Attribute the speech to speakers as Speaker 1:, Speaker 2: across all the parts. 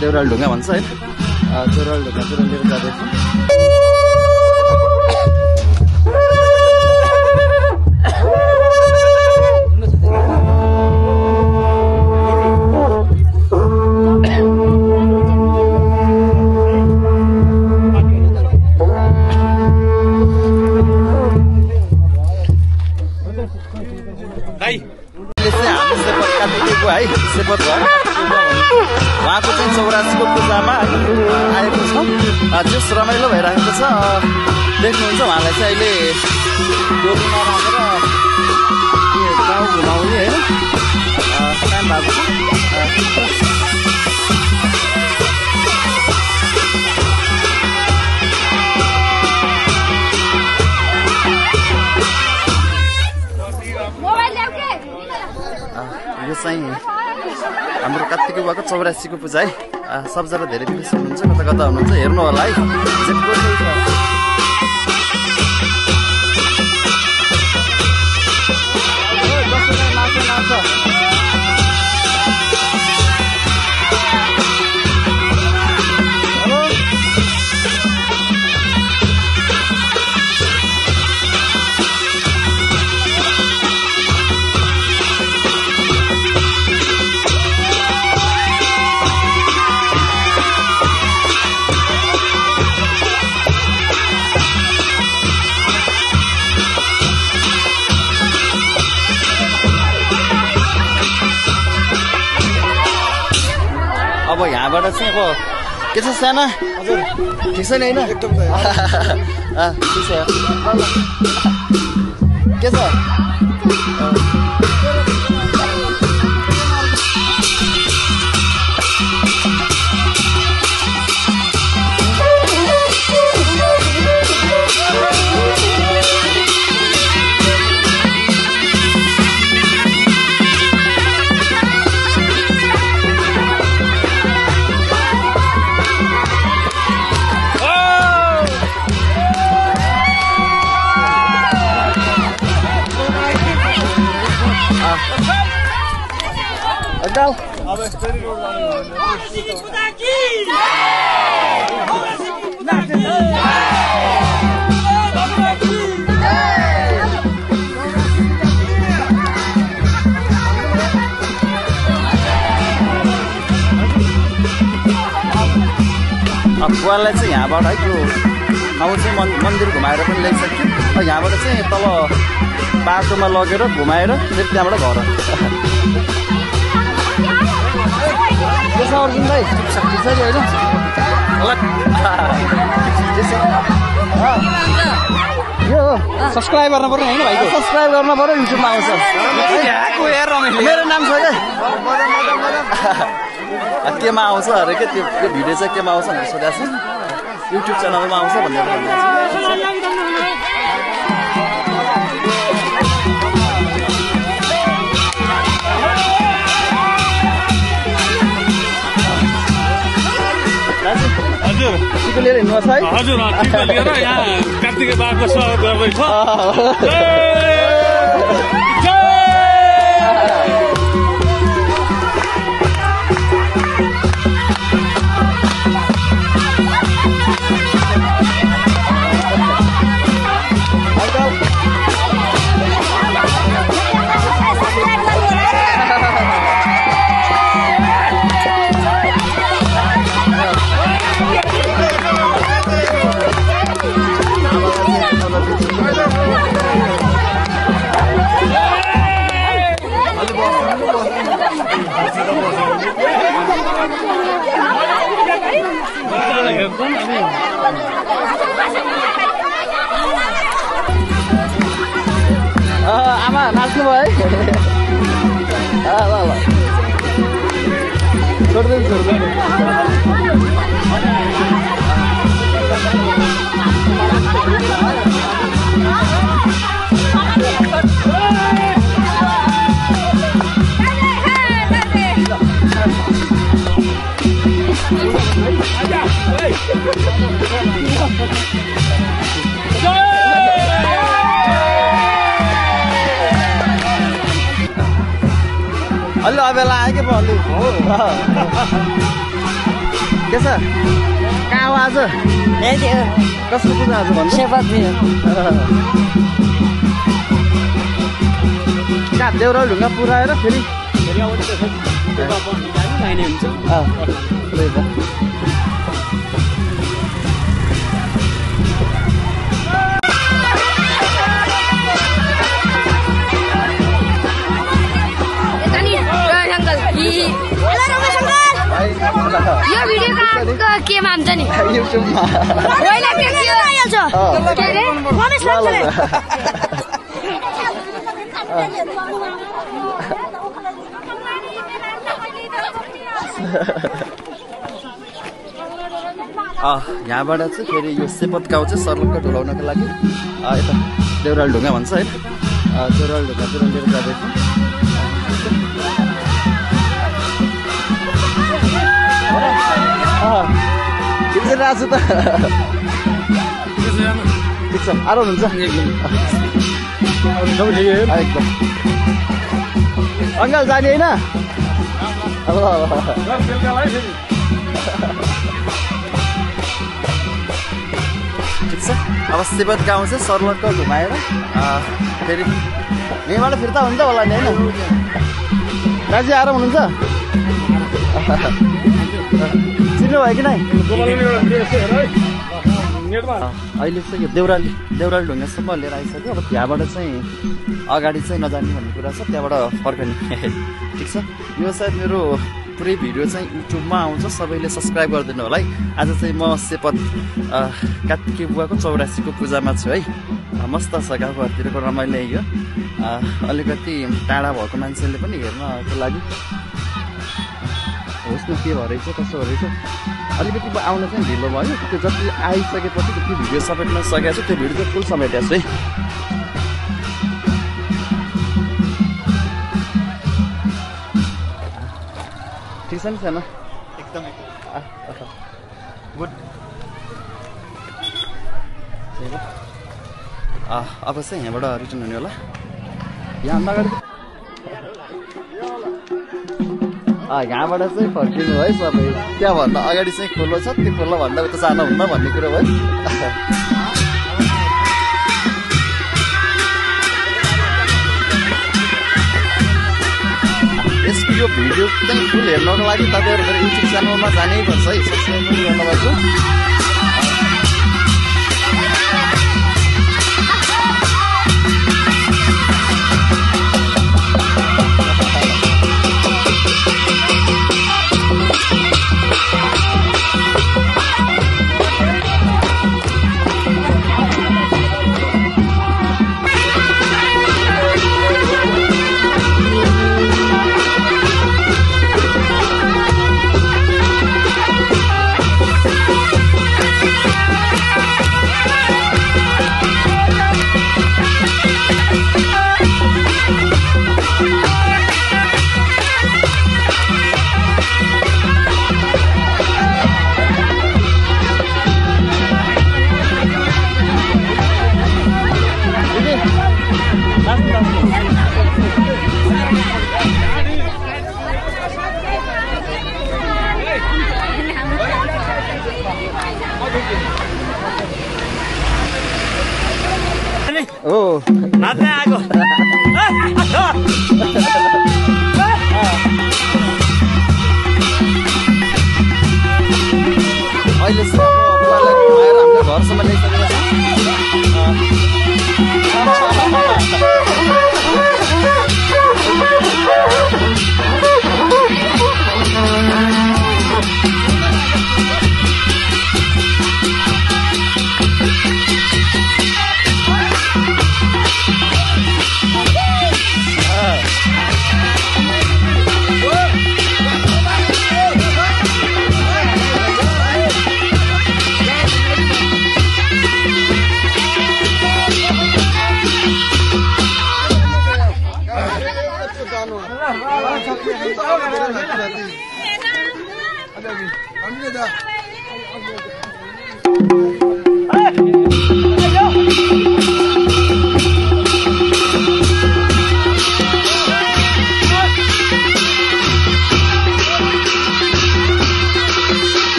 Speaker 1: देउराली ढुङ्गा भन्छ है देउराली ढुङ्गातिर लिएर जाँदैछु उहाँको चाहिँ 84को पूजामा आएको छ त्यस रमाइलो भइरहेको छ देख्नुहुन्छ उहाँलाई चाहिँ अहिले डोलीमा राखेर गाउँ घुमाउने होइन काम भएको छ यो चाहिँ हाम्रो कार्तिक बुवाको 84को पूजा है सबजना धेरै खुसी हुनुहुन्छ कता कता हुनुहुन्छ हेर्नु होला है अब यहाँबाट चाहिँ अब के छ साना हजुर ठिक छ नि होइन एकदम ठिक छ के छ Đâu? बुवालाई चाहिँ यहाँबाट है त्यो ठाउँ चाहिँ मन्दिर घुमाएर पनि ल्याइसक्यो यहाँबाट चाहिँ तल बाटोमा लगेर घुमाएर त्यहाँबाट घर के छ अर्जुन भाइ ठिक छ नि होइन यो सब्सक्राइब गर्नु पर्यो होइन भाइको सब्सक्राइब गर्नु पर्यो युट्युबमा आउँछ मेरो नाम छ क्या केमा आउँछ अरे के त्यो भिडियो चाहिँ केमा आउँछ भनेर सोधेको छ युट्युब च्यानलमा आउँछ भनेर टिको लिएर हिँड्नुहोस् है
Speaker 2: हजुर टिको लिएर यहाँ कार्तिक बाबाको स्वागत गर्दैछ
Speaker 1: आमा नाच्नु भयो है ल ल छोड्दैन अलि अबेला आयो के पो अलि के छ कहाँ हो आज कसको पूजा आज भन्नु कहाँ देउरा ढुङ्गा पुऱ्याएर फेरि
Speaker 3: यो भिडियो केमा हान्छ नि
Speaker 1: युट्युबमा यहाँबाट चाहिँ फेरि यो सेपत गाउँ चाहिँ सर्लक्क ढुलाउनको लागि यता देउराल ढुङ्गा भन्छ है देउराल ढुङ्गातिर लिएर जाँदैछ आज त ठिक छ आराम हुन्छ एकदम अङ्कल जाने होइन ठिक छ अब सेपत गाउँ चाहिँ सर्लक्क घुमाएर फेरि यहीँबाट फिर्ता हुन्छ होला नि होइन दाजु आराम हुनुहुन्छ चिन्नुभयो कि नै अहिले चाहिँ यो देउराली ढुङ्गासम्म लिएर आइसक्यो अब त्यहाँबाट चाहिँ अगाडि चाहिँ नजाने भन्ने कुरा छ त्यहाँबाट फर्कने ठिक छ यो सायद मेरो पुरै भिडियो चाहिँ युट्युबमा आउँछ सबैले सब्सक्राइब गरिदिनु होला है आज चाहिँ म सेपत कार्तिके बुवाको 84को पूजामा छु है मस्त छ गाउँघरतिरको रमाइलो यो अलिकति टाढा भएको मान्छेले पनि हेर्नको लागि होस् न के भएछ कसो रहेछ अलिकति आउन चाहिँ ढिलो भयो त्यो जति आइसकेपछि त्यो भिडियो समेट्न सकेको छु त्यो भिडियो चाहिँ फुल समेटेको छु है ठिक छ नि सानो एकदम गुड अब चाहिँ यहाँबाट रिटर्न हुने होला यहाँ अगाडि यहाँबाट चाहिँ फर्किनु है सबै त्यहाँभन्दा अगाडि चाहिँ खोलो छ त्यो खोलो भन्दा उता जानु हुन्न भन्ने कुरो भयो यसको यो भिडियो चाहिँ फुल हेर्नको लागि तपाईँहरू मेरो युट्युब च्यानलमा जानै पर्छ है सब्सक्राइब पनि गर्नुभएको नाच्दै आएको अहिले हामीले घरसम्म ल्याइसकेको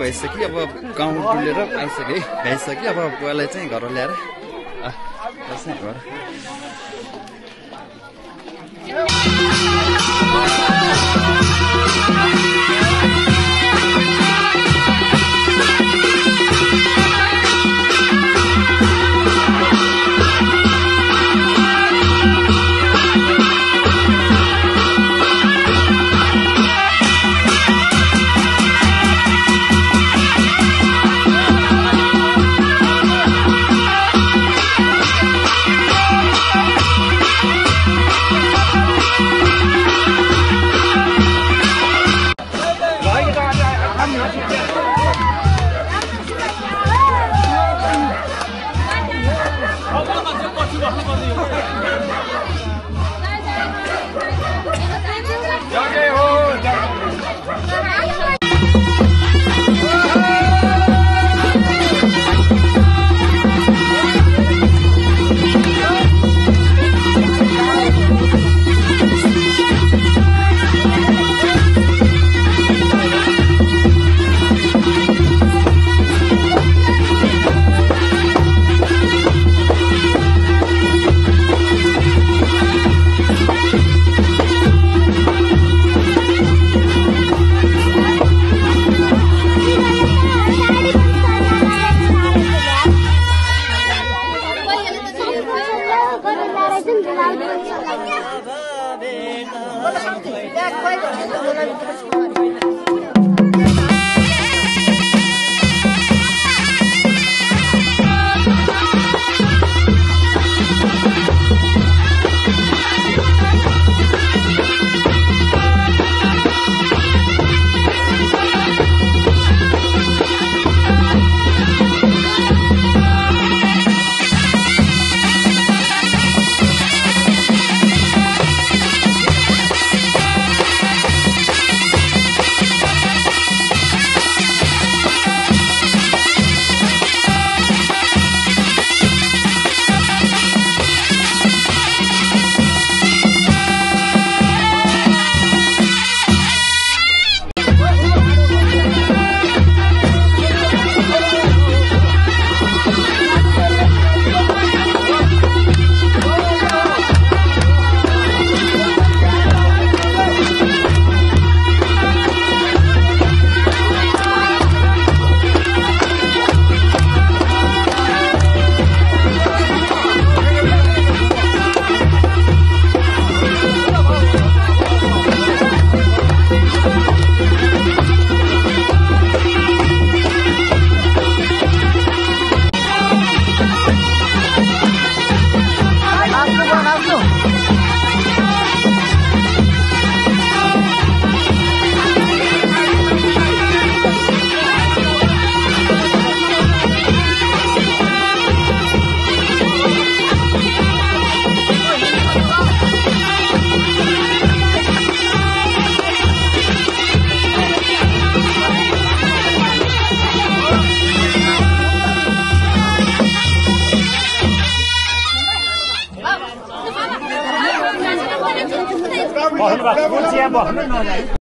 Speaker 1: भइसक्यो अब गाउँ डुलेर आइसक्यो भ्याइसक्यो अब बुवालाई चाहिँ घर ल्याएर घर
Speaker 4: बस्नु